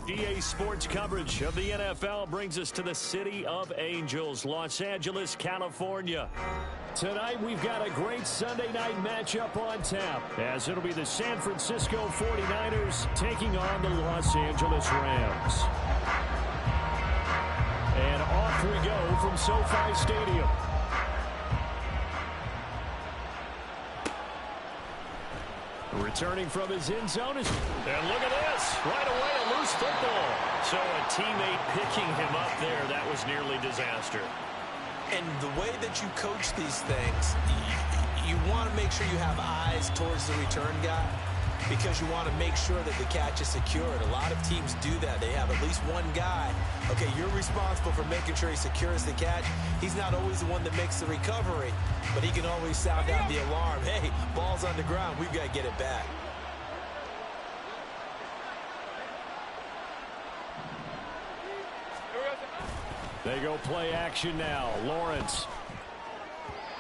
EA Sports coverage of the NFL brings us to the City of Angels, Los Angeles, California. Tonight, we've got a great Sunday night matchup on tap, as it'll be the San Francisco 49ers taking on the Los Angeles Rams. And off we go from SoFi Stadium. Returning from his end zone is, and look at this, right away a loose football. So a teammate picking him up there, that was nearly disaster. And the way that you coach these things, you want to make sure you have eyes towards the return guy, because you want to make sure that the catch is secured. A lot of teams do that. They have at least one guy. Okay, you're responsible for making sure he secures the catch. He's not always the one that makes the recovery, but he can always sound out the alarm. Hey, ball's on the ground. We've got to get it back. They go play action now. Lawrence.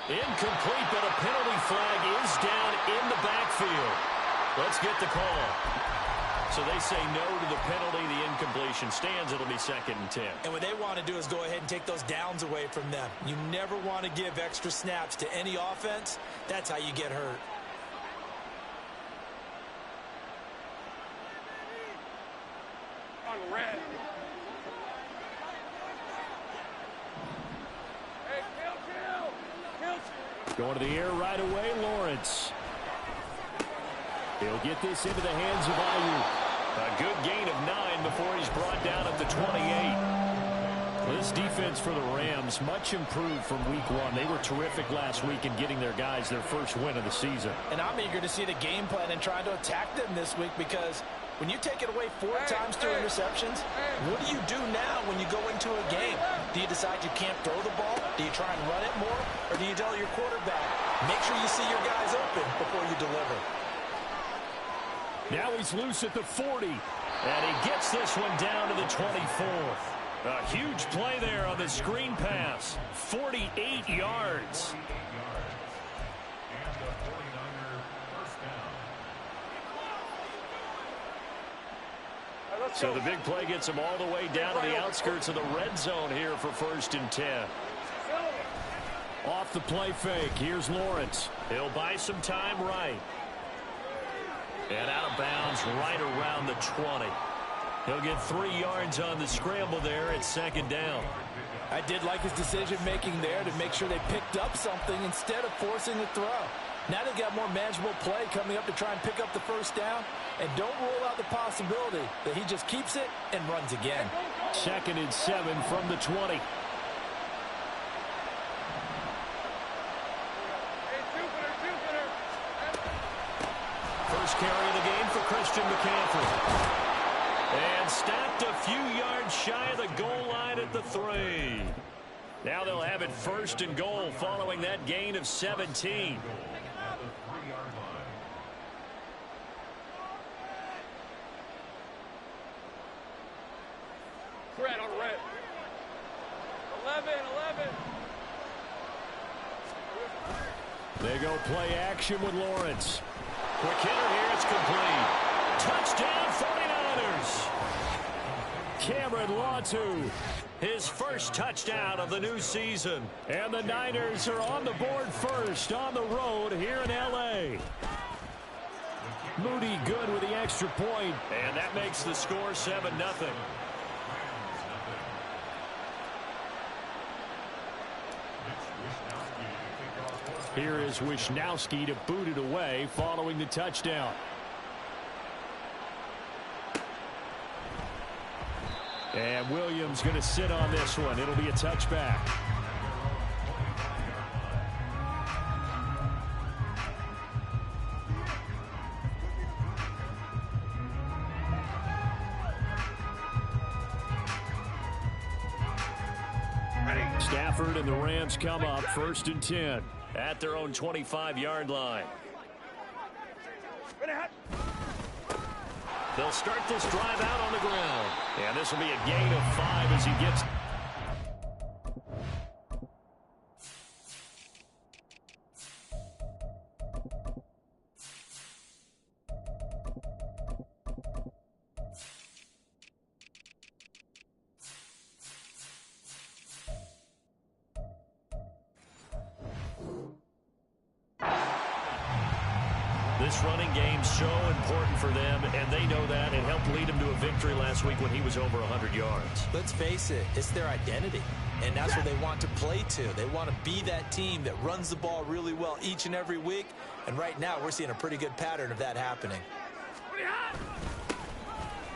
Incomplete, but a penalty flag is down in the backfield. Let's get the call. So they say no to the penalty. The incompletion stands. It'll be 2nd and 10. And what they want to do is go ahead and take those downs away from them. You never want to give extra snaps to any offense. That's how you get hurt. On red. Hey, kill. Going to the air right away, Lawrence. He'll get this into the hands of Ayuk. A good gain of 9 before he's brought down at the 28. This defense for the Rams, much improved from week 1. They were terrific last week in getting their guys their first win of the season. And I'm eager to see the game plan and try to attack them this week, because when you take it away 4 times through interceptions, what do you do now when you go into a game? Do you decide you can't throw the ball? Do you try and run it more? Or do you tell your quarterback, make sure you see your guys open before you deliver? Now he's loose at the 40, and he gets this one down to the 24. A huge play there on the screen pass. 48 yards. So the big play gets him all the way down to the outskirts of the red zone here for 1st and 10. Off the play fake, here's Lawrence. He'll buy some time right. And out of bounds right around the 20. He'll get 3 yards on the scramble there at 2nd down. I did like his decision-making there to make sure they picked up something instead of forcing the throw. Now they've got more manageable play coming up to try and pick up the 1st down. And don't rule out the possibility that he just keeps it and runs again. 2nd and 7 from the 20. First carry of the game for Christian McCaffrey. And stopped a few yards shy of the goal line at the 3. Now they'll have it 1st and goal following that gain of 17. Red on red. 11. They go play action with Lawrence. Quick hitter here, it's complete. Touchdown 49ers. Cameron Latu, his first touchdown of the new season. And the Niners are on the board first on the road here in L.A. Moody good with the extra point. And that makes the score 7-0. Here is Wisnowski to boot it away following the touchdown. And Williams going to sit on this one. It'll be a touchback. Stafford and the Rams come up 1st and 10 at their own 25-yard line. They'll start this drive out on the ground. And this will be a gain of 5 as he gets. This running game's so important for them, and they know that. It helped lead them to a victory last week when he was over 100 yards. Let's face it, it's their identity, and that's what they want to play to. They want to be that team that runs the ball really well each and every week, and right now we're seeing a pretty good pattern of that happening.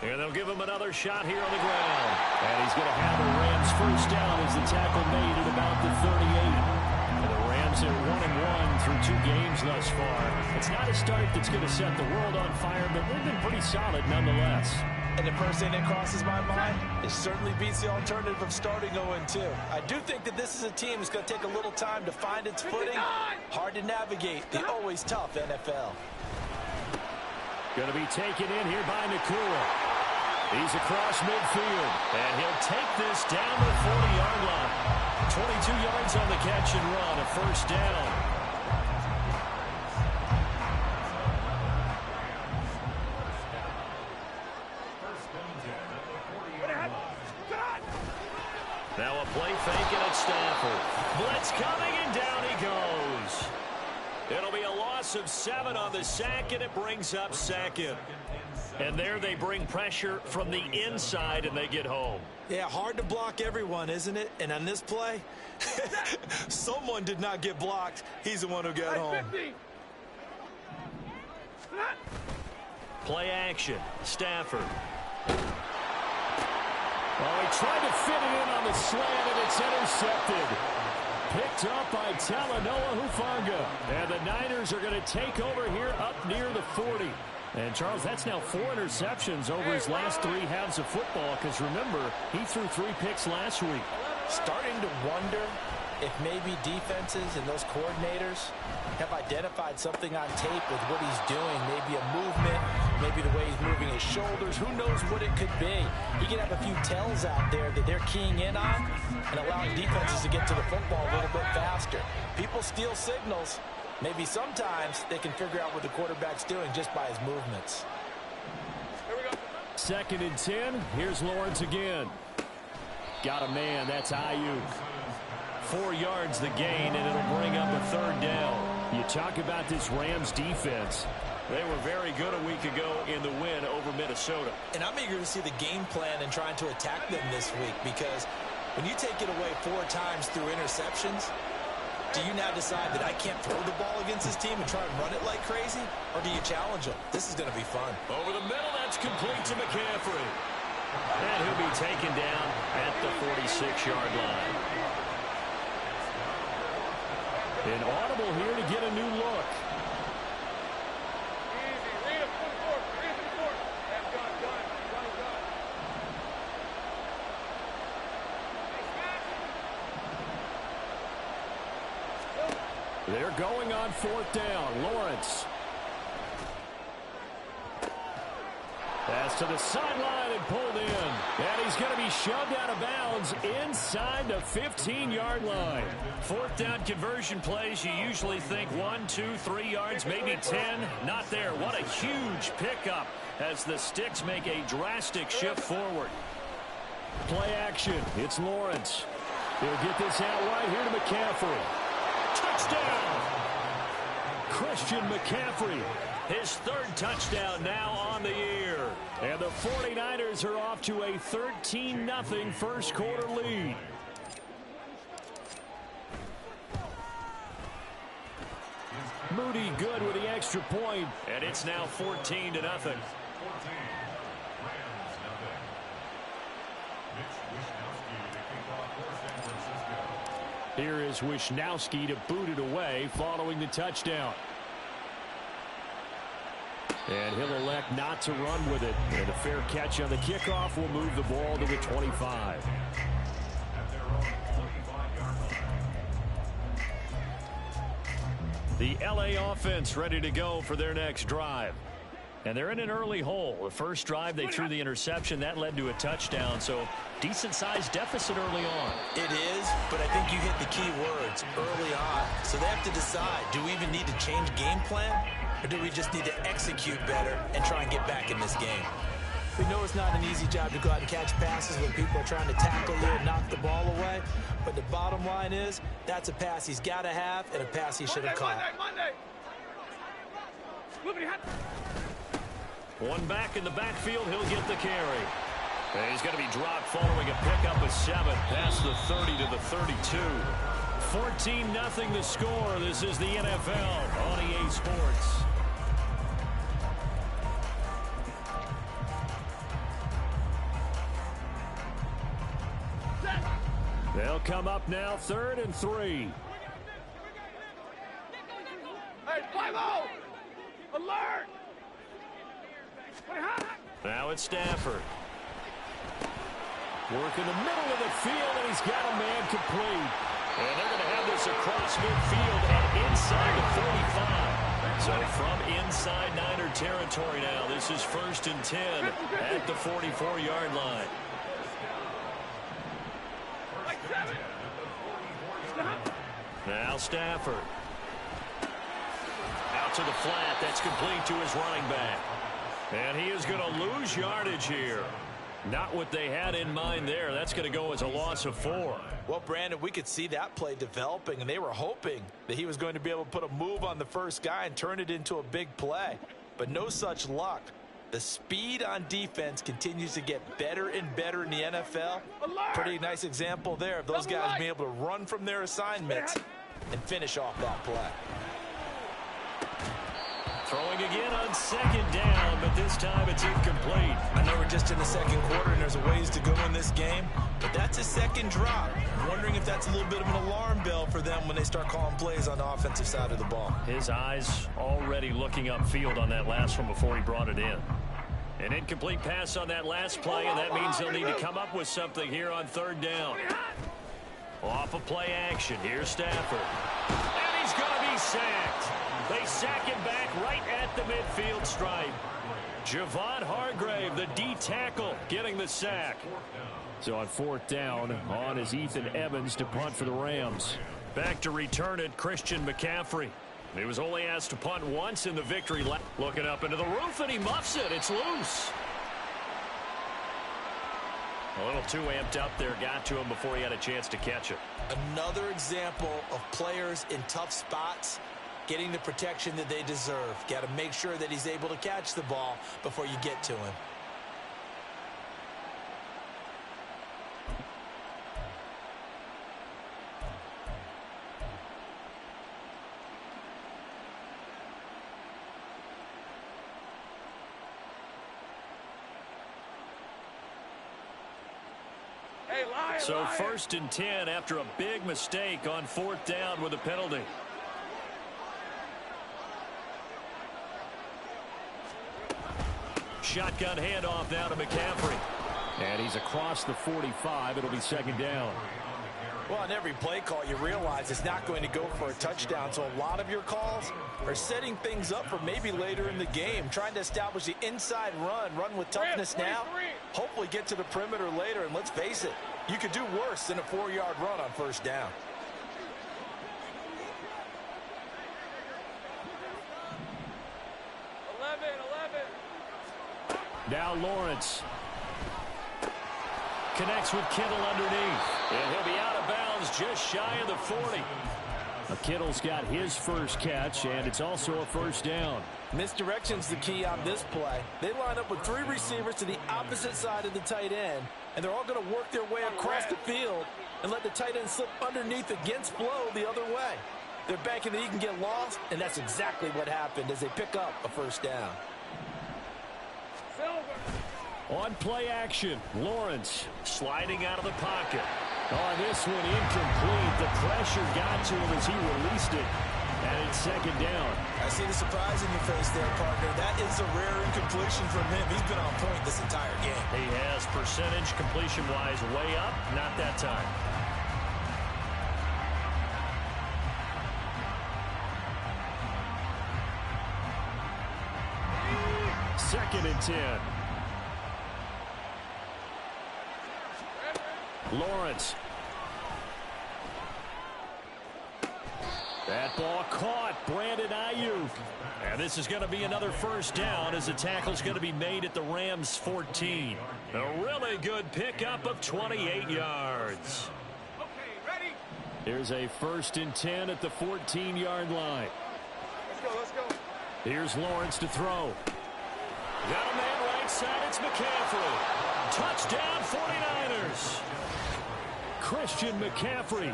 And they'll give him another shot here on the ground. And he's going to have the Rams first down as the tackle made at about the 38. And the Rams are 1-1 through 2 games thus far. It's not a start that's going to set the world on fire, but they've been pretty solid nonetheless. And the first thing that crosses my mind, it certainly beats the alternative of starting 0-2. I do think that this is a team that's going to take a little time to find its footing. Hard to navigate the always tough NFL. Going to be taken in here by Nakua. He's across midfield, and he'll take this down the 40-yard line. 22 yards on the catch and run, a first down. Now a play fake and it's Stafford. Blitz coming, and down he goes. It'll be a loss of 7 on the sack, and it brings up second. And there they bring pressure from the inside, and they get home. Yeah, hard to block everyone, isn't it? And on this play, someone did not get blocked. He's the one who got home. Play action. Stafford. Well, he tried to fit it in on the slant, and it's intercepted. Picked up by Talanoa Hufanga. And the Niners are going to take over here up near the 40. And, Charles, that's now 4 interceptions over his last 3 halves of football, because, remember, he threw 3 picks last week. Starting to wonder if maybe defenses and those coordinators have identified something on tape with what he's doing. Maybe a movement, maybe the way he's moving his shoulders. Who knows what it could be? He could have a few tells out there that they're keying in on and allowing defenses to get to the football a little bit faster. People steal signals. Maybe sometimes they can figure out what the quarterback's doing just by his movements. Here we go. 2nd and 10. Here's Lawrence again. Got a man. That's Ayuk. 4 yards the gain, and it'll bring up a 3rd down. You talk about this Rams defense. They were very good a week ago in the win over Minnesota. And I'm eager to see the game plan and trying to attack them this week, because when you take it away 4 times through interceptions, do you now decide that I can't throw the ball against this team and try and run it like crazy? Or do you challenge them? This is going to be fun. Over the middle, that's complete to McCaffrey. And he'll be taken down at the 46-yard line. An audible here to get a new look. Easy. Read him. 24. Read him 24. That's done. Done. They're going on 4th down. Lawrence. Pass to the sideline and pulled in. And he's going to be shoved out of bounds inside the 15-yard line. 4th down conversion plays, you usually think 1, 2, 3 yards, maybe 10. Not there. What a huge pickup as the Sticks make a drastic shift forward. Play action. It's Lawrence. He'll get this out right here to McCaffrey. Touchdown! Christian McCaffrey. His 3rd touchdown now on the year. And the 49ers are off to a 13-0 first quarter lead. Moody good with the extra point, and it's now 14-0. Here is Wisnowski to boot it away following the touchdown. And he'll elect not to run with it. And a fair catch on the kickoff will move the ball to the 25. The LA offense ready to go for their next drive. And they're in an early hole. The first drive, they threw the interception. That led to a touchdown. So decent-sized deficit early on. It is, but I think you hit the key words early on. So they have to decide, do we even need to change game plan? Or do we just need to execute better and try and get back in this game? We know it's not an easy job to go out and catch passes when people are trying to tackle you and knock the ball away. But the bottom line is, that's a pass he's got to have and a pass he should have caught. Monday. One back in the backfield. He'll get the carry. And he's going to be dropped following a pickup of 7 past the 30 to the 32. 14-0 the score. This is the NFL on EA Sports. They'll come up now, 3rd and 3. Hey, 5-0! Alert! Now it's Stafford. Work in the middle of the field, and he's got a man complete. And they're going to have this across midfield and inside the 45. So from inside Niner territory now, this is 1st and 10 at the 44-yard line. Now Stafford. Out to the flat. That's complete to his running back. And he is going to lose yardage here. Not what they had in mind there. That's going to go as a loss of 4. Well, Brandon, we could see that play developing, and they were hoping that he was going to be able to put a move on the first guy and turn it into a big play. But no such luck. The speed on defense continues to get better and better in the NFL. Pretty nice example there of those guys being able to run from their assignments and finish off that play. Throwing again on 2nd down, but this time it's incomplete. I know we're just in the 2nd quarter and there's a ways to go in this game, but that's a 2nd drop. I'm wondering if that's a little bit of an alarm bell for them when they start calling plays on the offensive side of the ball. His eyes already looking upfield on that last one before he brought it in. An incomplete pass on that last play, and that means they'll need to come up with something here on 3rd down. Off of play action, here's Stafford. And he's going to be sacked. They sack him back right at the midfield stripe. Javon Hargrave, the D tackle, getting the sack. So on 4th down, on is Ethan Evans to punt for the Rams. Back to return it, Christian McCaffrey. He was only asked to punt once in the victory lap. Looking up into the roof, and he muffs it. It's loose. A little too amped up there. Got to him before he had a chance to catch it. Another example of players in tough spots getting the protection that they deserve. Got to make sure that he's able to catch the ball before you get to him. So 1st and 10 after a big mistake on 4th down with a penalty. Shotgun handoff now to McCaffrey. And he's across the 45. It'll be 2nd down. Well, on every play call, you realize it's not going to go for a touchdown. So a lot of your calls are setting things up for maybe later in the game, trying to establish the inside run with toughness now, hopefully get to the perimeter later. And let's face it, you could do worse than a 4-yard run on 1st down. Now Lawrence connects with Kittle underneath. And he'll be out of bounds just shy of the 40. Kittle's got his first catch, and it's also a 1st down. Misdirection's the key on this play. They line up with 3 receivers to the opposite side of the tight end, and they're all going to work their way across the field and let the tight end slip underneath against flow the other way. They're banking that he can get lost, and that's exactly what happened as they pick up a 1st down. On play action, Lawrence sliding out of the pocket. On this one, incomplete. The pressure got to him as he released it. And it's 2nd down. I see the surprise in your face there, partner. That is a rare incompletion from him. He's been on point this entire game. He has percentage completion-wise way up. Not that time. Second and 10. Lawrence. That ball caught. Brandon Ayuk. And this is going to be another 1st down as the tackle's going to be made at the Rams 14. A really good pickup of 28 yards. Okay, ready? Here's a 1st and 10 at the 14-yard line. Let's go, let's go. Here's Lawrence to throw. Got a man right side. It's McCaffrey. Touchdown 49ers. Christian McCaffrey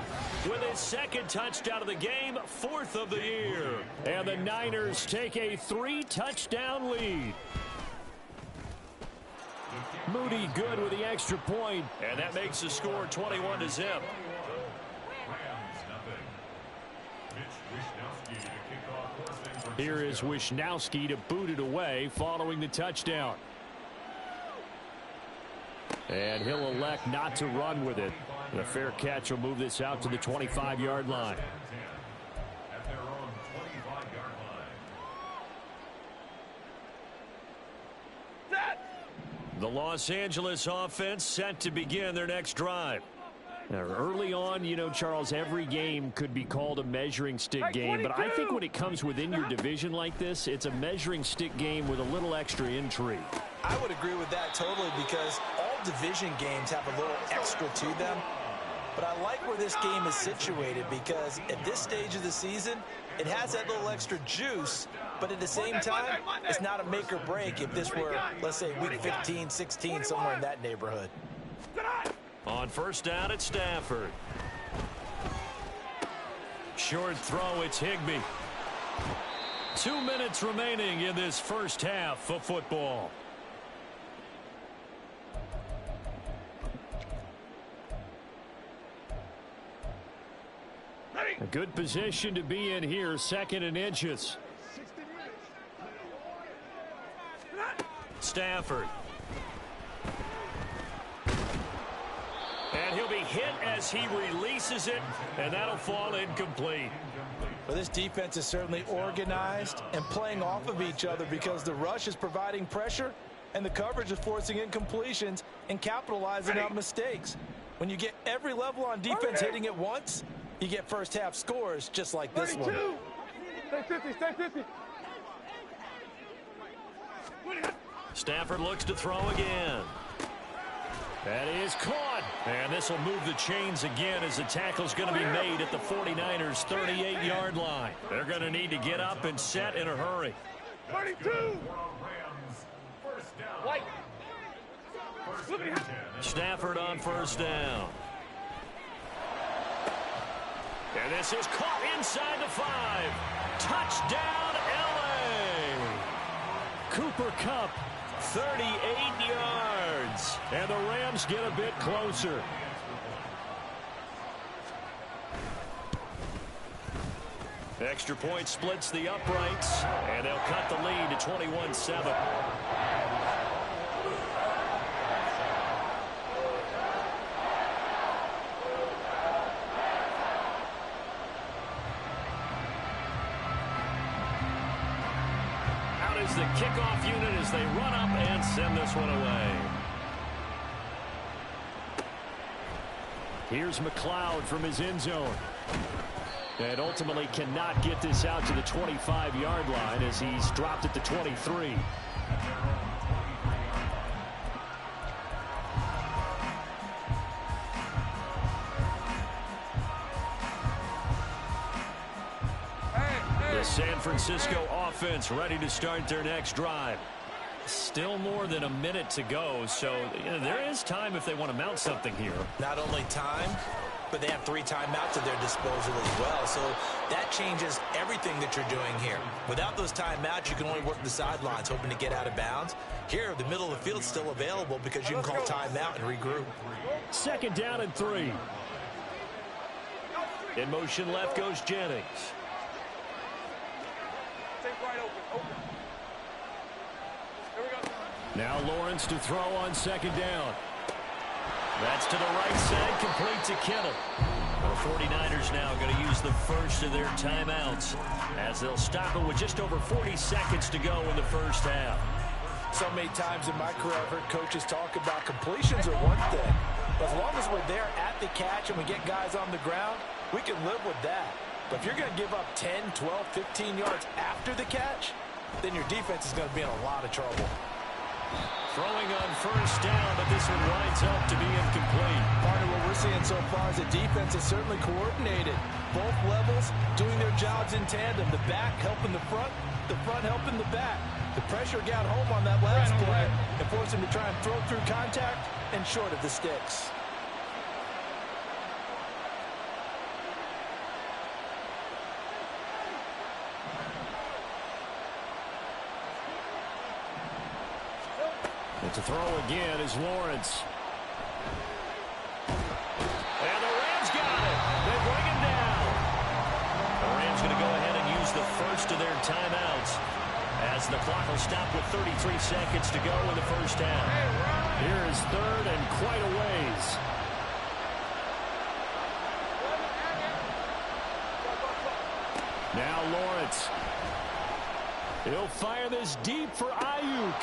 with his second touchdown of the game, 4th of the year. And the Niners take a 3-touchdown lead. Moody good with the extra point, and that makes the score 21-0. Here is Wishnowski to boot it away following the touchdown. And he'll elect not to run with it. The fair catch will move this out to the 25-yard line. The Los Angeles offense set to begin their next drive. Now, early on, you know, Charles, every game could be called a measuring stick game, but I think when it comes within your division like this, it's a measuring stick game with a little extra intrigue. I would agree with that totally, because all division games have a little extra to them. But I like where this game is situated, because at this stage of the season, it has that little extra juice, but at the same time, it's not a make or break if this were, let's say, week 15, 16, somewhere in that neighborhood. On first down, it's Stafford. Short throw, it's Higbee. 2 minutes remaining in this first half of football. A good position to be in here, 2nd and inches. Stafford. And he'll be hit as he releases it, and that'll fall incomplete. Well, this defense is certainly organized and playing off of each other, because the rush is providing pressure and the coverage is forcing incompletions and capitalizing on mistakes. When you get every level on defense hitting at once, you get first half scores just like this one. Stay 50, stay 50. Stafford looks to throw again. That is caught. And this will move the chains again as the tackle's going to be made at the 49ers' 38-yard line. They're going to need to get up and set in a hurry. 32. White. Stafford on first down. And this is caught inside the 5. Touchdown, L.A. Cooper Kupp, 38 yards. And the Rams get a bit closer. Extra point splits the uprights, and they'll cut the lead to 21-7. The kickoff unit as they run up and send this one away. Here's McLeod from his end zone. And ultimately cannot get this out to the 25-yard line as he's dropped at the 23. San Francisco offense ready to start their next drive. Still more than a minute to go, so there is time if they want to mount something here. Not only time, but they have 3 timeouts at their disposal as well, so that changes everything that you're doing here. Without those timeouts, you can only work the sidelines, hoping to get out of bounds. Here, the middle of the field is still available because you can call timeout and regroup. 2nd down and 3. In motion left goes Jennings. Wide open. Here we go. Now Lawrence to throw on 2nd down. That's to the right side, complete to Kittle. The 49ers now going to use the first of their timeouts as they'll stop it with just over 40 seconds to go in the first half. So many times in my career I've heard coaches talk about completions are one thing, but as long as we're there at the catch and we get guys on the ground, we can live with that. But if you're going to give up 10, 12, 15 yards after the catch, then your defense is going to be in a lot of trouble. Throwing on first down, but this one winds up to be incomplete. Partner, what we're seeing so far is the defense is certainly coordinated. Both levels doing their jobs in tandem. The back helping the front, the front helping the back. The pressure got home on that last play and forced him to try and throw through contact and short of the sticks. And to throw again is Lawrence. And the Rams got it. They bring him down. The Rams going to go ahead and use the first of their timeouts as the clock will stop with 33 seconds to go in the first half. Here is third and quite a ways. Now Lawrence. He'll fire this deep for Ayuk.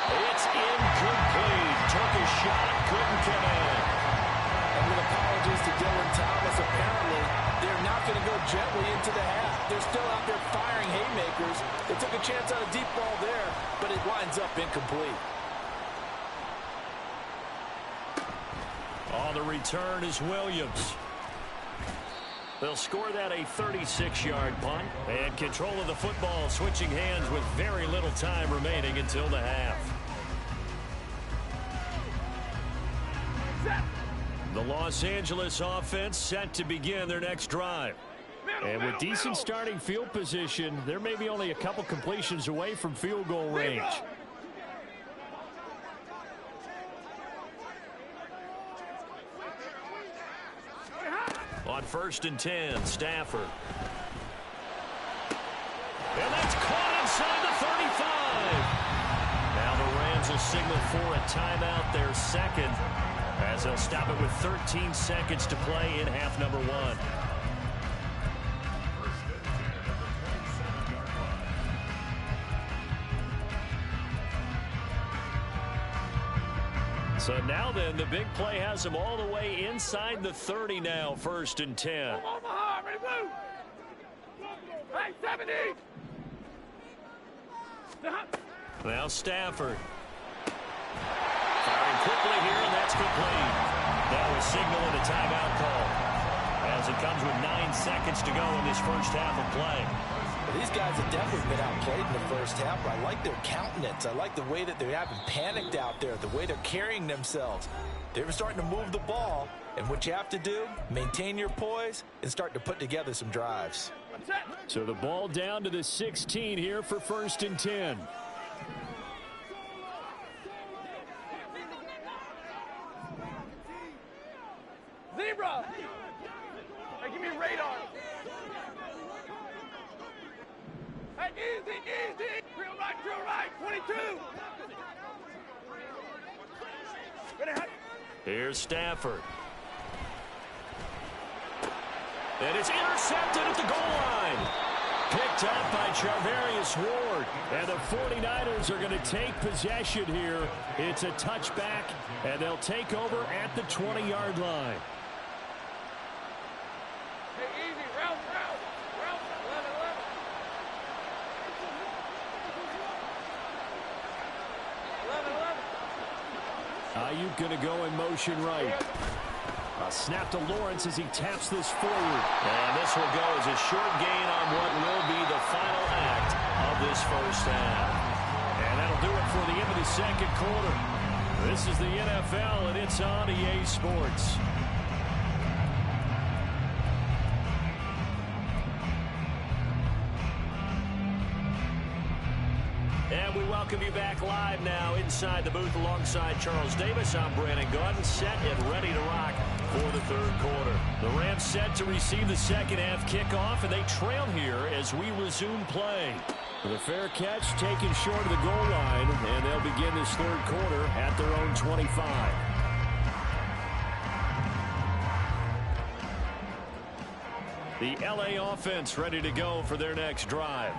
It's incomplete. Took a shot, couldn't come in. And with apologies to Dylan Thomas, apparently they're not going to go gently into the half. They're still out there firing haymakers. They took a chance on a deep ball there, but it winds up incomplete. On the return is Williams. They'll score that a 36-yard punt. And control of the football switching hands with very little time remaining until the half. The Los Angeles offense set to begin their next drive. And with decent starting field position, they're maybe only a couple completions away from field goal range. On 1st and 10, Stafford. And that's caught inside the 35. Now the Rams will signal for a timeout, their second, as they'll stop it with 13 seconds to play in half number 1. So now then, the big play has them all the way inside the 30 now, 1st and 10. Omaha, ready, blue. Hey, 70. Now Stafford. Firing quickly here, and that's complete. That was signaling a timeout call, as it comes with 9 seconds to go in this first half of play. Well, these guys have definitely been outplayed in the first half, but I like their countenance. I like the way that they haven't panicked out there, the way they're carrying themselves. They're starting to move the ball, and what you have to do, maintain your poise and start to put together some drives. So the ball down to the 16 here for 1st and 10. Zebra. Hey, give me radar. Hey, easy, easy. Real right, 22. Here's Stafford. And it's intercepted at the goal line. Picked up by Charvarius Ward. And the 49ers are going to take possession here. It's a touchback, and they'll take over at the 20-yard line. Hey, easy, route. 11. Ayuk going to go in motion right. A snap to Lawrence as he taps this forward. And this will go as a short gain on what will be the final act of this first half. And that'll do it for the end of the second quarter. This is the NFL, and it's on EA Sports. And we welcome you back live now inside the booth alongside Charles Davis. I'm Brandon Gunn, set and ready to rock for the third quarter. The Rams set to receive the second half kickoff, and they trail here as we resume play. The fair catch taken short of the goal line, and they'll begin this third quarter at their own 25. The LA offense ready to go for their next drive.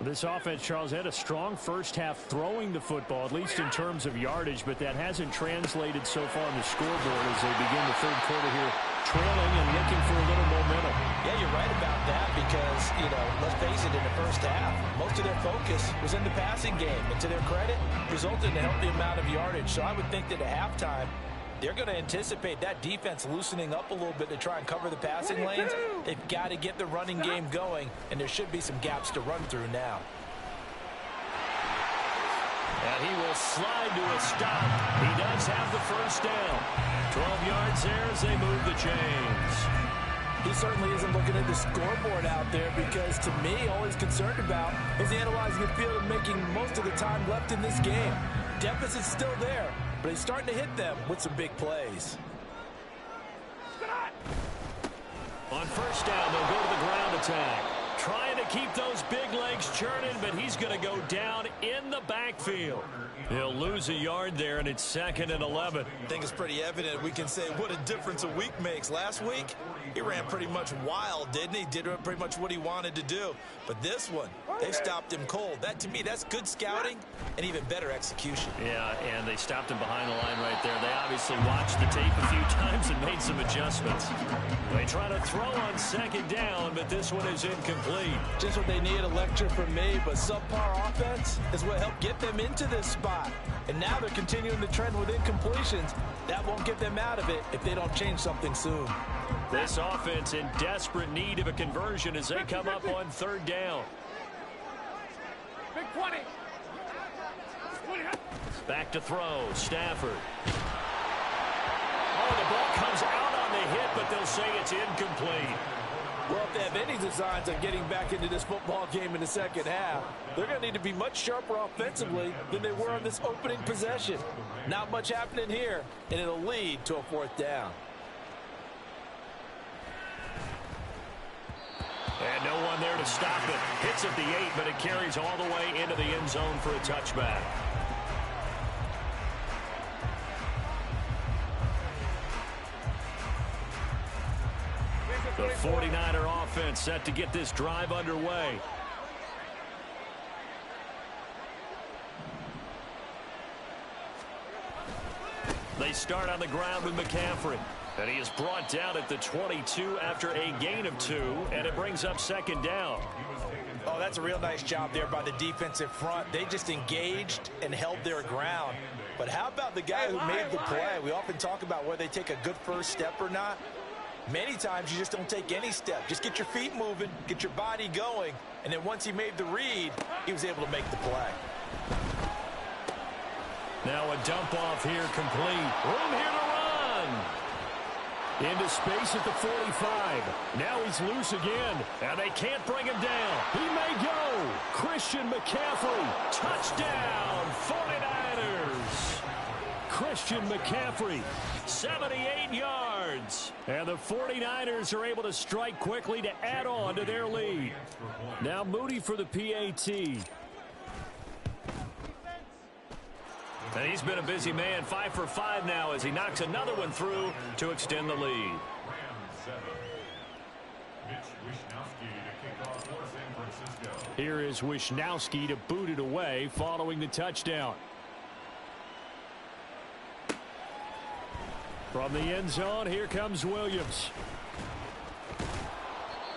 This offense, Charles, had a strong first half throwing the football, at least in terms of yardage, but that hasn't translated so far on the scoreboard as they begin the third quarter here, trailing and looking for a little momentum. Yeah, you're right about that because, let's face it, in the first half, most of their focus was in the passing game. And to their credit, resulted in a healthy amount of yardage. So I would think that at halftime, they're going to anticipate that defense loosening up a little bit to try and cover the passing lanes. They've got to get the running game going, and there should be some gaps to run through now. And he will slide to a stop. He does have the first down. 12 yards there as they move the chains. He certainly isn't looking at the scoreboard out there because, to me, all he's concerned about is analyzing the field and making most of the time left in this game. Deficit's still there, but he's starting to hit them with some big plays. On first down, they'll go to the ground attack. Trying to keep those big legs churning, but he's going to go down in the backfield. He'll lose a yard there, and it's 2nd and 11. I think it's pretty evident. We can say what a difference a week makes. Last week, he ran pretty much wild, didn't he? Did pretty much what he wanted to do. But this one, they stopped him cold. That, to me, that's good scouting and even better execution. Yeah, and they stopped him behind the line right there. They obviously watched the tape a few times and made some adjustments. They try to throw on 2nd down, but this one is incomplete. Just what they need, a lecture from me, but subpar offense is what helped get them into this spot. And now they're continuing the trend with incompletions. That won't get them out of it if they don't change something soon. This offense in desperate need of a conversion as they come up on 3rd down. Big 20. Back to throw, Stafford. Oh, the ball comes out on the hit, but they'll say it's incomplete. Well, if they have any designs on getting back into this football game in the second half, they're going to need to be much sharper offensively than they were on this opening possession. Not much happening here, and it'll lead to a 4th down. And no one there to stop it. Hits at the 8, but it carries all the way into the end zone for a touchback. The 49er offense set to get this drive underway. They start on the ground with McCaffrey. And he is brought down at the 22 after a gain of 2, and it brings up 2nd down. Oh, that's a real nice job there by the defensive front. They just engaged and held their ground. But how about the guy who made the play? We often talk about whether they take a good first step or not. Many times you just don't take any step. Just get your feet moving, get your body going, and then once he made the read, he was able to make the play. Now a dump off here complete. Room here to run. Into space at the 45. Now he's loose again, and they can't bring him down. He may go. Christian McCaffrey. Touchdown, 49ers. Christian McCaffrey, 78 yards. And the 49ers are able to strike quickly to add on to their lead. Now Moody for the PAT. And he's been a busy man, 5 for 5 now as he knocks another one through to extend the lead. Here is Wishnowski to boot it away following the touchdown. From the end zone, here comes Williams.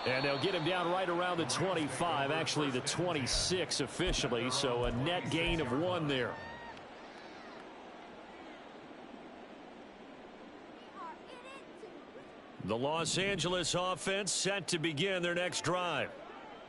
And they'll get him down right around the 25, actually the 26 officially, so a net gain of 1 there. The Los Angeles offense set to begin their next drive.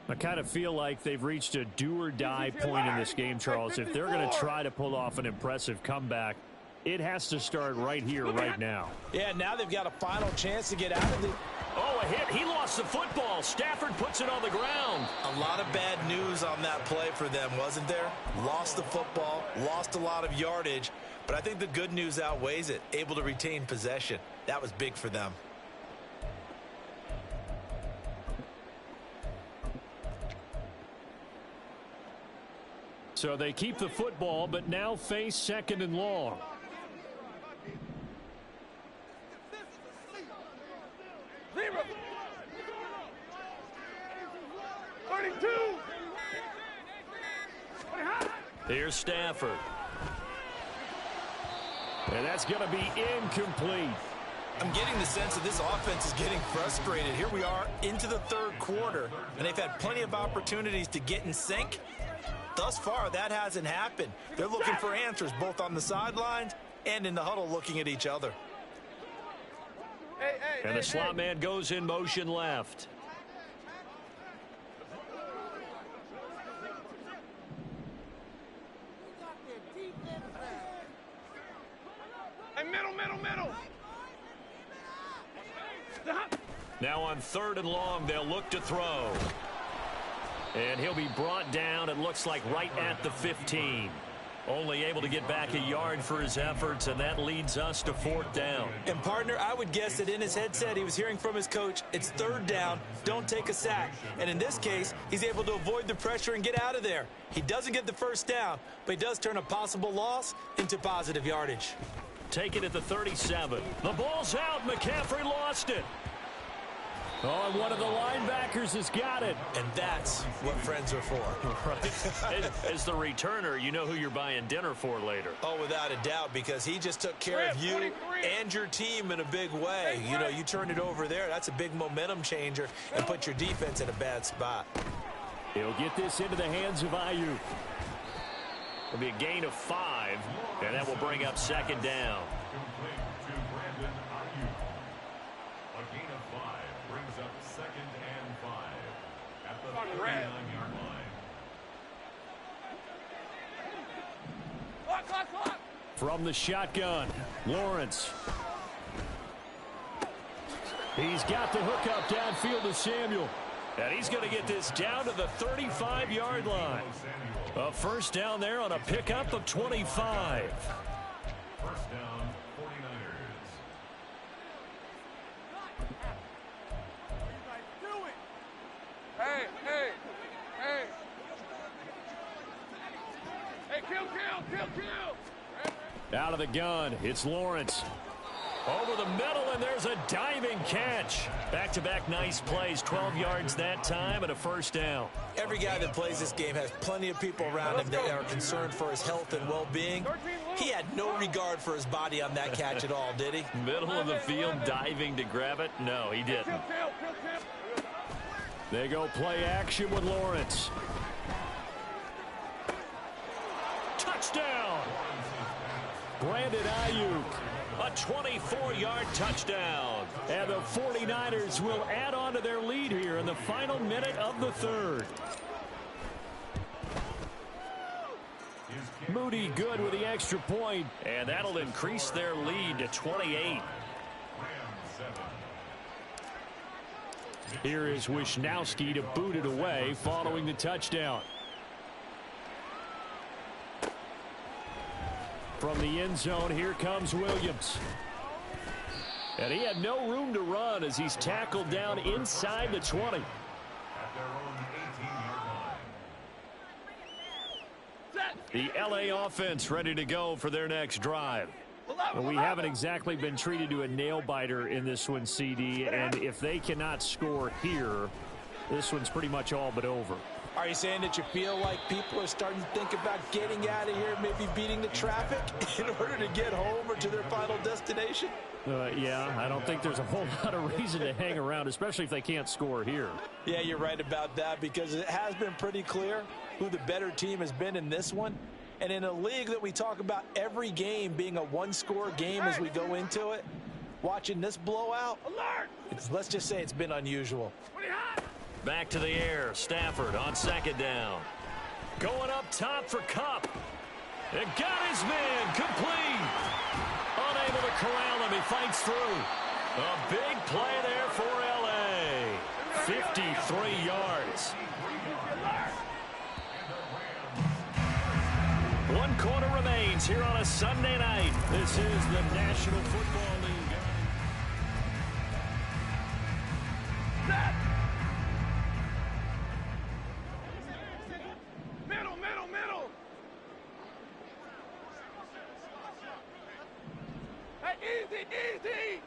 I kind of feel like they've reached a do-or-die point in this game, Charles. If they're going to try to pull off an impressive comeback, it has to start right here, right now. Yeah, now they've got a final chance to get out of it. Oh, a hit. He lost the football. Stafford puts it on the ground. A lot of bad news on that play for them, wasn't there? Lost the football, lost a lot of yardage, but I think the good news outweighs it. Able to retain possession. That was big for them. So they keep the football, but now face 2nd and long. Zero. 32. Here's Stafford. And that's going to be incomplete. I'm getting the sense that this offense is getting frustrated. Here we are into the 3rd quarter, and they've had plenty of opportunities to get in sync. Thus far, that hasn't happened. They're looking for answers both on the sidelines and in the huddle looking at each other. And the slot man goes in motion left. Hey, middle. Now on 3rd and long, they'll look to throw. And he'll be brought down, it looks like, right at the 15. Only able to get back a yard for his efforts, and that leads us to 4th down. And, partner, I would guess that in his headset he was hearing from his coach, it's 3rd down, don't take a sack. And in this case, he's able to avoid the pressure and get out of there. He doesn't get the 1st down, but he does turn a possible loss into positive yardage. Take it at the 37. The ball's out. McCaffrey lost it. Oh, and one of the linebackers has got it. And that's what friends are for. Right. As the returner, you know who you're buying dinner for later. Oh, without a doubt, because he just took care of you and your team in a big way. You know, you turned it over there. That's a big momentum changer and put your defense in a bad spot. He'll get this into the hands of Ayuk. It'll be a gain of 5, and that will bring up 2nd down. From the shotgun, Lawrence. He's got the hookup downfield to Samuel. And he's going to get this down to the 35-yard line. A 1st down there on a pickup of 25. 1st down, 49ers. Hey. Hey, kill. Out of the gun, it's Lawrence. Over the middle, and there's a diving catch. Back-to-back nice plays, 12 yards that time, and a 1st down. Every guy that plays this game has plenty of people around him that are concerned for his health and well-being. He had no regard for his body on that catch at all, did he? Middle of the field, diving to grab it? No, he didn't. They go play action with Lawrence. Touchdown! Brandon Ayuk. A 24-yard touchdown. And the 49ers will add on to their lead here in the final minute of the 3rd. Moody good with the extra point, and that'll increase their lead to 28. Here is Wisnowski to boot it away following the touchdown. From the end zone, here comes Williams. And he had no room to run as he's tackled down inside the 20. At their own 18-yard line. The LA offense ready to go for their next drive. Well, we haven't exactly been treated to a nail-biter in this one, CD, and if they cannot score here, this one's pretty much all but over. Are you saying that you feel like people are starting to think about getting out of here, maybe beating the traffic in order to get home or to their final destination? Yeah, I don't think there's a whole lot of reason to hang around, especially if they can't score here. Yeah, you're right about that, because it has been pretty clear who the better team has been in this one. And in a league that we talk about every game being a one-score game as we go into it, watching this blowout, let's just say it's been unusual. Back to the air. Stafford on 2nd down. Going up top for Kupp. And got his man complete. Unable to corral him. He fights through. A big play there for LA. 53 yards. 1 quarter remains here on a Sunday night. This is the National Football League. Middle. Hey, easy.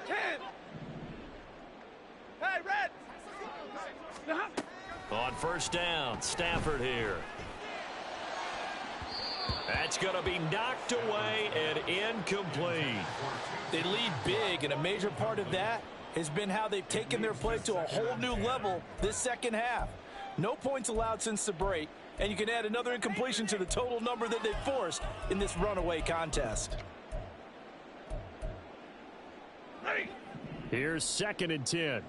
10. Hey, red. On 1st down, Stafford here. That's going to be knocked away and incomplete. They lead big, and a major part of that has been how they've taken their play to a whole new level this second half. No points allowed since the break, and you can add another incompletion to the total number that they've forced in this runaway contest. Here's 2nd and 10.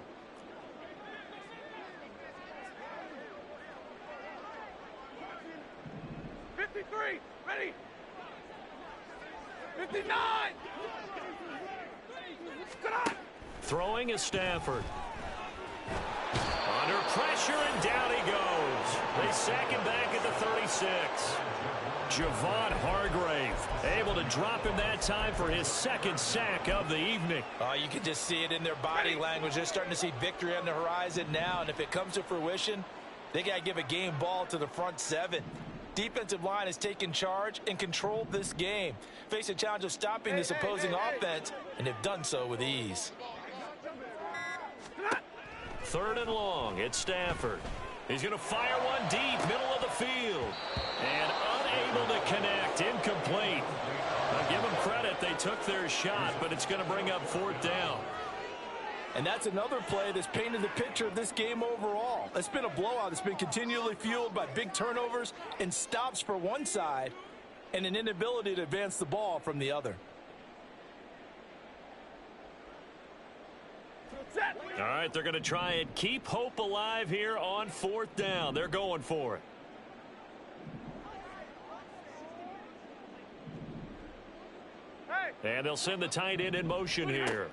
53, ready. 59. Good on. Throwing is Stafford. Under pressure, and down he goes. They sack him back at the 36. Javon Hargrave able to drop him that time for his second sack of the evening. Oh, you can just see it in their body language. They're starting to see victory on the horizon now, and if it comes to fruition, they got to give a game ball to the front seven. Defensive line has taken charge and controlled this game. Face a challenge of stopping this opposing offense, and they've done so with ease. 3rd and long. It's Stafford. He's going to fire one deep, middle of the field. And unable to connect, incomplete. I'll give them credit. They took their shot, but it's going to bring up 4th down. And that's another play that's painted the picture of this game overall. It's been a blowout. It's been continually fueled by big turnovers and stops for one side and an inability to advance the ball from the other. All right, they're going to try and keep hope alive here on 4th down. They're going for it. And they'll send the tight end in motion here.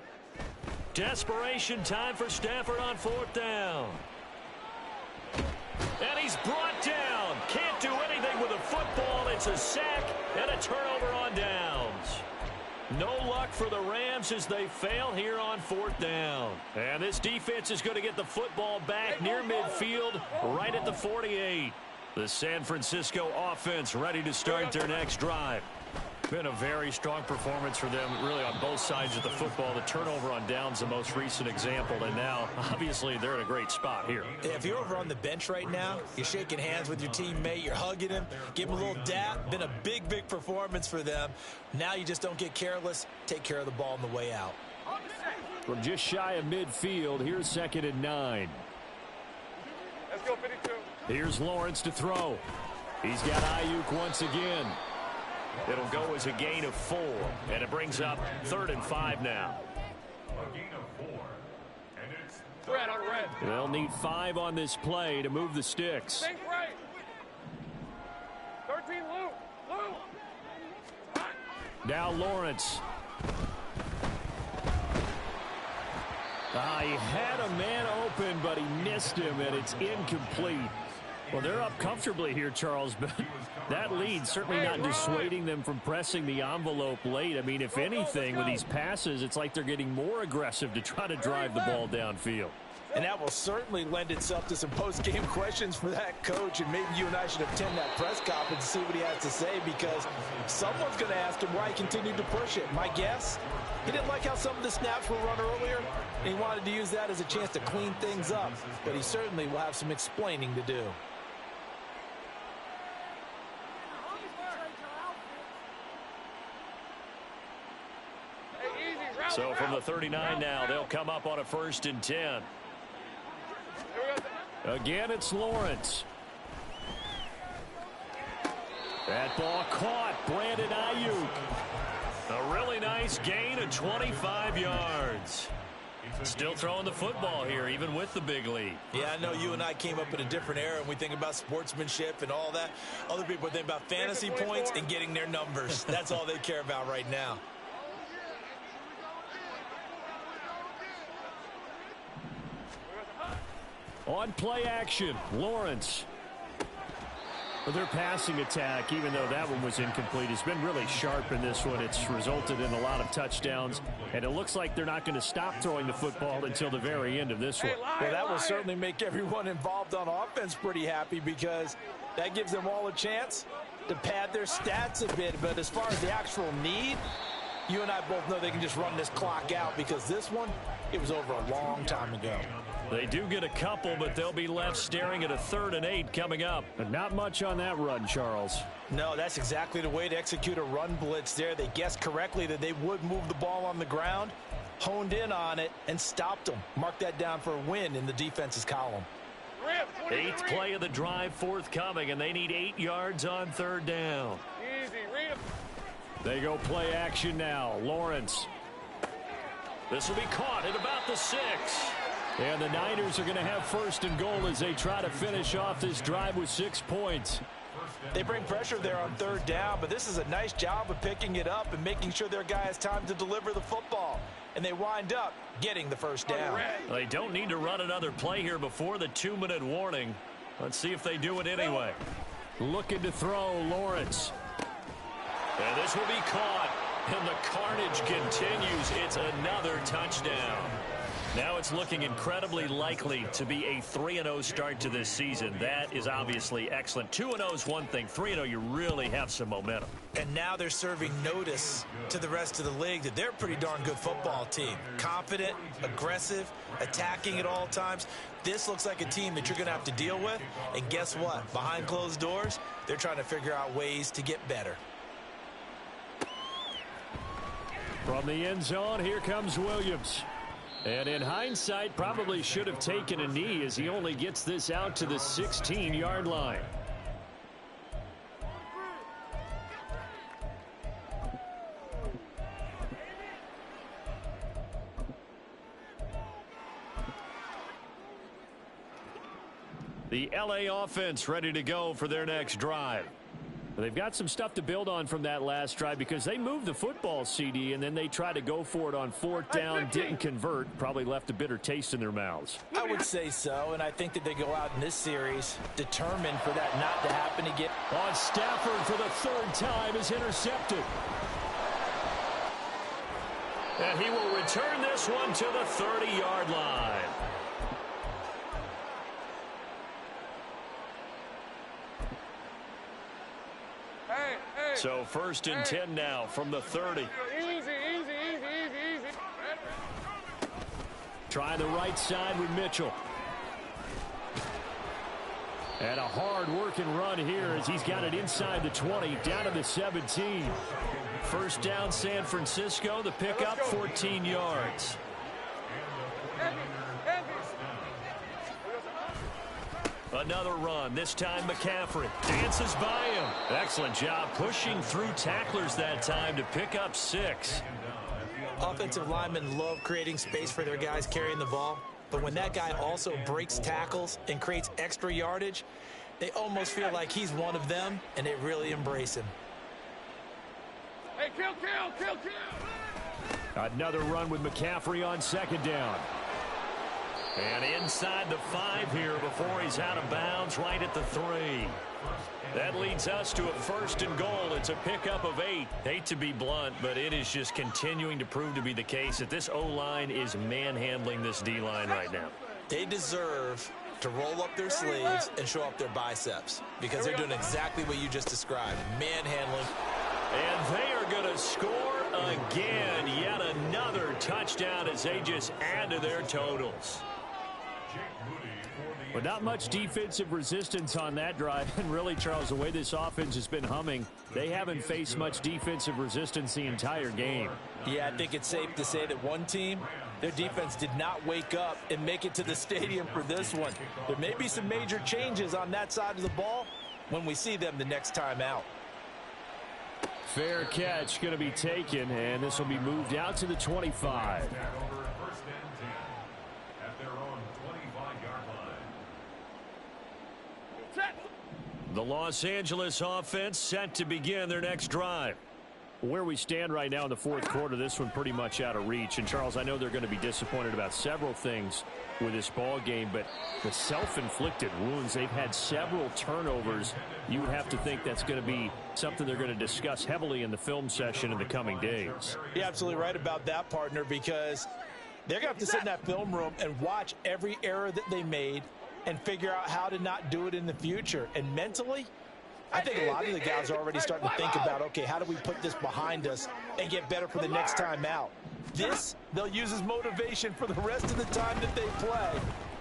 Desperation time for Stafford on 4th down. And he's brought down. Can't do anything with a football. It's a sack and a turnover on downs. No luck for the Rams as they fail here on 4th down. And this defense is going to get the football back near midfield, right at the 48. The San Francisco offense ready to start their next drive. Been a very strong performance for them, really, on both sides of the football. The turnover on downs, the most recent example, and now, obviously, they're in a great spot here. If you're over on the bench right now, you're shaking hands with your teammate, you're hugging him, give him a little dap. Been a big, big performance for them. Now you just don't get careless. Take care of the ball on the way out. From just shy of midfield, here's 2nd and 9. Let's go, 52. Here's Lawrence to throw. He's got Ayuk once again. It'll go as a gain of 4, and it brings up 3rd and 5 now. A gain of 4. And it's Red on red. They'll need 5 on this play to move the sticks. Think right. 13, Lou. Now Lawrence. He had a man open, but he missed him, and it's incomplete. Well, they're up comfortably here, Charles, but that lead certainly not dissuading them from pressing the envelope late. I mean, if anything, with these passes, it's like they're getting more aggressive to try to drive the ball downfield. And that will certainly lend itself to some post-game questions for that coach, and maybe you and I should attend that press conference to see what he has to say, because someone's going to ask him why he continued to push it. My guess, he didn't like how some of the snaps were run earlier, and he wanted to use that as a chance to clean things up, but he certainly will have some explaining to do. So from the 39 now, they'll come up on a 1st and 10. Again, it's Lawrence. That ball caught. Brandon Ayuk. A really nice gain of 25 yards. Still throwing the football here, even with the big lead. Yeah, I know you and I came up in a different era, and we think about sportsmanship and all that. Other people think about fantasy points and getting their numbers. That's all they care about right now. On play action, Lawrence. But their passing attack, even though that one was incomplete, has been really sharp in this one. It's resulted in a lot of touchdowns, and it looks like they're not going to stop throwing the football until the very end of this one. Well, that will certainly make everyone involved on offense pretty happy, because that gives them all a chance to pad their stats a bit. But as far as the actual need, you and I both know they can just run this clock out, because this one, it was over a long time ago. They do get a couple, but they'll be left staring at a 3rd and 8 coming up. But not much on that run, Charles. No, that's exactly the way to execute a run blitz there. They guessed correctly that they would move the ball on the ground, honed in on it, and stopped them. Mark that down for a win in the defense's column. 8th play of the drive forthcoming, and they need 8 yards on 3rd down. Easy, read him. They go play action now. Lawrence. This will be caught at about the 6. And the Niners are going to have 1st and goal as they try to finish off this drive with 6 points. They bring pressure there on third down, but this is a nice job of picking it up and making sure their guy has time to deliver the football. And they wind up getting the first down. They don't need to run another play here before the 2-minute warning. Let's see if they do it anyway. Looking to throw, Lawrence. And this will be caught. And the carnage continues. It's another touchdown. Now it's looking incredibly likely to be a 3-0 start to this season. That is obviously excellent. 2-0 is one thing. 3-0, you really have some momentum. And now they're serving notice to the rest of the league that they're a pretty darn good football team. Confident, aggressive, attacking at all times. This looks like a team that you're going to have to deal with. And guess what? Behind closed doors, they're trying to figure out ways to get better. From the end zone, here comes Williams. And in hindsight, probably should have taken a knee as he only gets this out to the 16-yard line. The LA offense ready to go for their next drive. They've got some stuff to build on from that last drive because they moved the football, CD, and then they tried to go for it on fourth down, didn't convert, probably left a bitter taste in their mouths. I would say so, and I think that they go out in this series determined for that not to happen again. On Stafford for the third time is intercepted. And he will return this one to the 30-yard line. So first and 10 now from the 30. Easy. Try the right side with Mitchell. And a hard-working run here as he's got it inside the 20, down to the 17. First down, San Francisco. The pickup, 14 yards. Another run, this time McCaffrey dances by him. Excellent job pushing through tacklers that time to pick up 6. Offensive linemen love creating space for their guys carrying the ball, but when that guy also breaks tackles and creates extra yardage, they almost feel like he's one of them, and they really embrace him. Hey, kill. Another run with McCaffrey on second down. And inside the 5 here before he's out of bounds, right at the 3. That leads us to a first and goal. It's a pickup of 8. Hate to be blunt, but it is just continuing to prove to be the case that this O-line is manhandling this D-line right now. They deserve to roll up their sleeves and show up their biceps because they're doing exactly what you just described, manhandling. And they are going to score again. Yet another touchdown as they just add to their totals. But not much defensive resistance on that drive. And really, Charles, the way this offense has been humming, they haven't faced much defensive resistance the entire game. Yeah, I think it's safe to say that one team, their defense did not wake up and make it to the stadium for this one. There may be some major changes on that side of the ball when we see them the next time out. Fair catch going to be taken, and this will be moved out to the 25. The Los Angeles offense set to begin their next drive. Where we stand right now in the fourth quarter, this one pretty much out of reach. And, Charles, I know they're going to be disappointed about several things with this ball game, but the self-inflicted wounds, they've had several turnovers. You would have to think that's going to be something they're going to discuss heavily in the film session in the coming days. You're absolutely right about that, partner, because they're going to have to sit in that film room and watch every error that they made and figure out how to not do it in the future. And mentally, I think a lot of the guys are already starting to think about, okay, how do we put this behind us and get better for the next time out? This, they'll use as motivation for the rest of the time that they play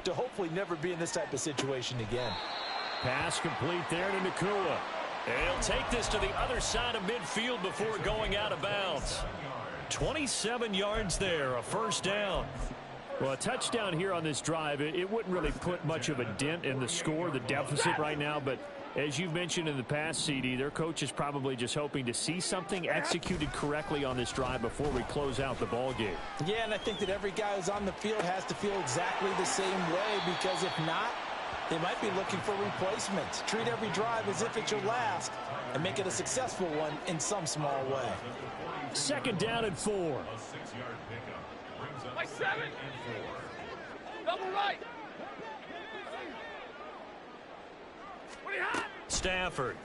to hopefully never be in this type of situation again. Pass complete there to Nakua. And he'll take this to the other side of midfield before going out of bounds. 27 yards there, a first down. Well, a touchdown here on this drive, it wouldn't really put much of a dent in the score, the deficit right now, but as you've mentioned in the past, CD, their coach is probably just hoping to see something executed correctly on this drive before we close out the ball game. Yeah, and I think that every guy who's on the field has to feel exactly the same way, because if not, They might be looking for replacements. Treat every drive as if it's your last and make it a successful one in some small way. 2nd down and 4. A 6-yard pickup brings up Like 7. 2nd and 4. Double right. What do you have? Stafford.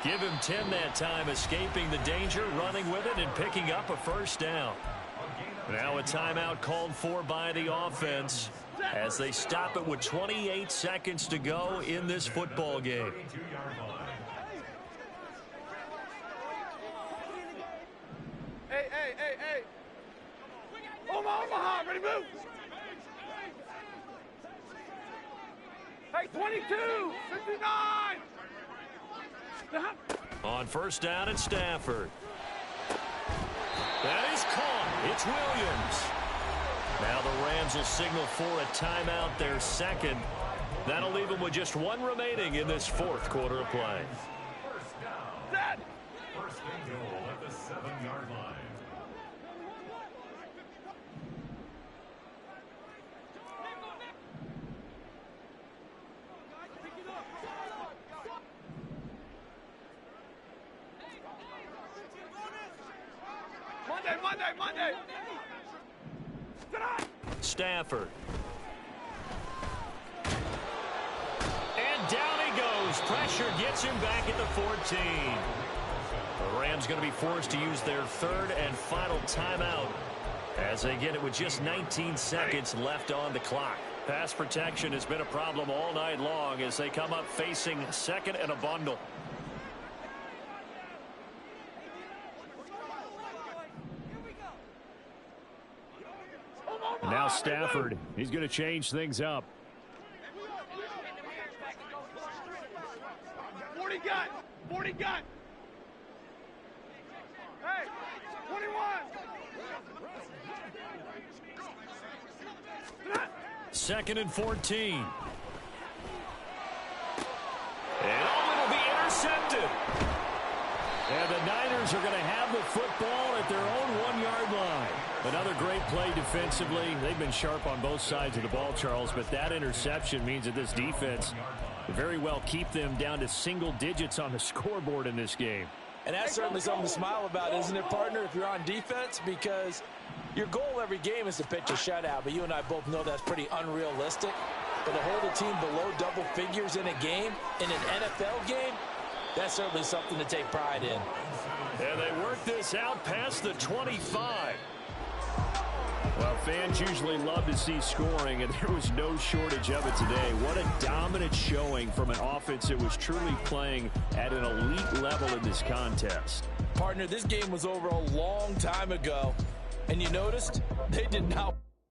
Give him 10 that time, escaping the danger, running with it, and picking up a 1st down. Now a timeout called for by the offense as they stop it with 28 seconds to go in this football game. 32-yard line. Hey. Omaha, ready to move. Hey, 22, 59. On 1st down at Stafford. That is caught. It's Williams. Now the Rams will signal for a timeout, their 2nd. That'll leave them with just 1 remaining in this 4th quarter of play. 1st down. Set. 1st and goal at the 7-yard line. Monday. Tonight. Stafford. And down he goes. Pressure gets him back at the 14. The Rams going to be forced to use their 3rd and final timeout as they get it with just 19 seconds left on the clock. Pass protection has been a problem all night long as they come up facing 2nd and a bundle. Now Stafford, he's going to change things up. 40 gun. Hey, 21. 2nd and 14. And it'll be intercepted. And the Niners are going to have the football at their own 1-yard line. Another great play defensively. They've been sharp on both sides of the ball, Charles, but that interception means that this defense will very well keep them down to single digits on the scoreboard in this game. And that's certainly something to smile about, isn't it, partner, if you're on defense? Because your goal every game is to pitch a shutout, but you and I both know that's pretty unrealistic. But to hold a team below double figures in a game, in an NFL game, that's certainly something to take pride in. And they work this out past the 25. Well, fans usually love to see scoring, and there was no shortage of it today. What a dominant showing from an offense that was truly playing at an elite level in this contest. Partner, this game was over a long time ago, and you noticed they did not